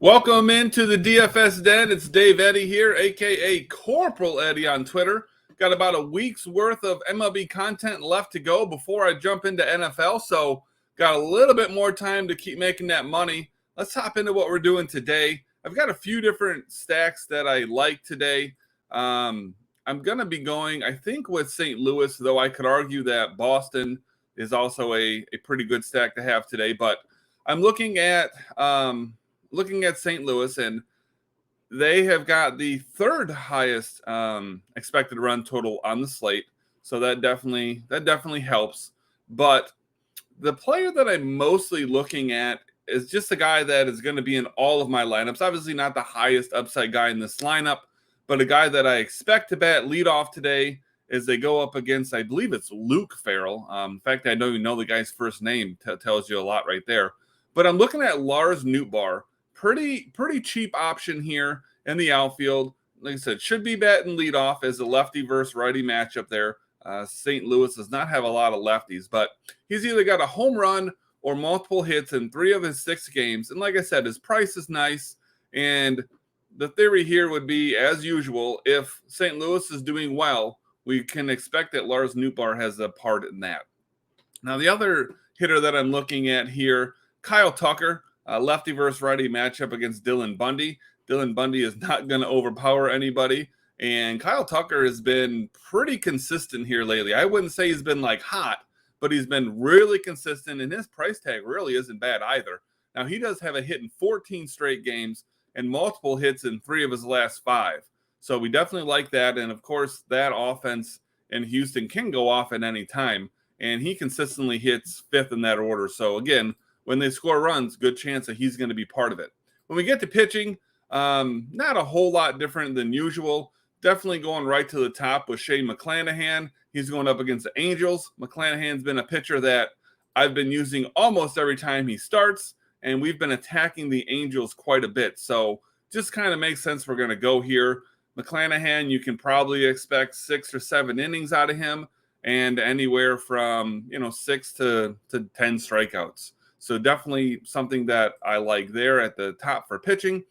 Welcome into the DFS Den. It's Dave Eddy here, aka Corporal Eddie on Twitter. Got about a week's worth of MLB content left to go before I jump into NFL, so got a little bit more time to keep making that money. Let's hop into what we're doing today. I've got a few different stacks that I like today. I'm going to be going, I think, with St. Louis, though I could argue that Boston is also a pretty good stack to have today. But I'm looking at St. Louis, and they have got the third highest expected run total on the slate, so that definitely helps. But the player that I'm mostly looking at is just a guy that is going to be in all of my lineups. Obviously not the highest upside guy in this lineup, but a guy that I expect to bat leadoff today as they go up against, I believe it's Luke Farrell. In fact, I don't even know the guy's first name. Tells you a lot right there. But I'm looking at Lars Nootbaar. Pretty cheap option here in the outfield. Like I said, should be batting leadoff as a lefty versus righty matchup there. St. Louis does not have a lot of lefties, but he's either got a home run or multiple hits in 3 of his 6 games. And like I said, his price is nice. And the theory here would be, as usual, if St. Louis is doing well, we can expect that Lars Nootbaar has a part in that. Now, the other hitter that I'm looking at here, Kyle Tucker. Lefty versus righty matchup against Dylan Bundy. Dylan Bundy is not going to overpower anybody. And Kyle Tucker has been pretty consistent here lately. I wouldn't say he's been like hot, but he's been really consistent. And his price tag really isn't bad either. Now, he does have a hit in 14 straight games and multiple hits in 3 of his last 5. So we definitely like that. And, of course, that offense in Houston can go off at any time. And he consistently hits 5th in that order. So, again, when they score runs, good chance that he's going to be part of it. When we get to pitching, not a whole lot different than usual. Definitely going right to the top with Shane McClanahan. He's going up against the Angels. McClanahan's been a pitcher that I've been using almost every time he starts, and we've been attacking the Angels quite a bit. So just kind of makes sense we're going to go here. McClanahan, you can probably expect 6 or 7 innings out of him and anywhere from 6 to 10 strikeouts. So definitely something that I like there at the top for pitching.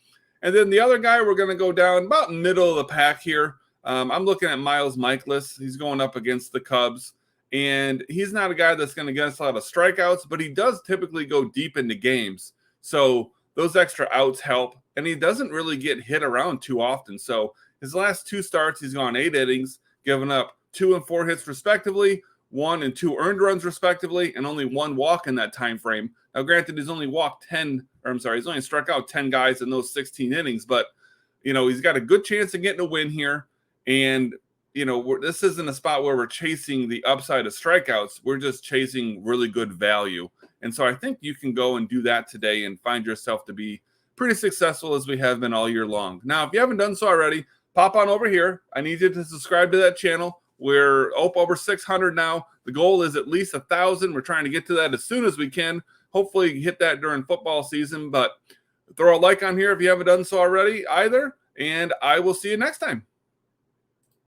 And then the other guy, we're going to go down about middle of the pack here. I'm looking at Miles Mikolas. He's going up against the Cubs. And he's not a guy that's going to get us a lot of strikeouts, but he does typically go deep into games. So those extra outs help. And he doesn't really get hit around too often. So his last 2 starts, he's gone 8 innings, giving up 2 and 4 hits respectively, 1 and 2 earned runs respectively, and only 1 walk in that time frame. Now, granted, he's only struck out 10 guys in those 16 innings, but he's got a good chance of getting a win here. And this isn't a spot where we're chasing the upside of strikeouts. We're just chasing really good value. And so I think you can go and do that today and find yourself to be pretty successful as we have been all year long. Now, if you haven't done so already, pop on over here. I need you to subscribe to that channel. We're over 600 now. The goal is at least 1,000. We're trying to get to that as soon as we can. Hopefully hit that during football season. But throw a like on here if you haven't done so already either. And I will see you next time.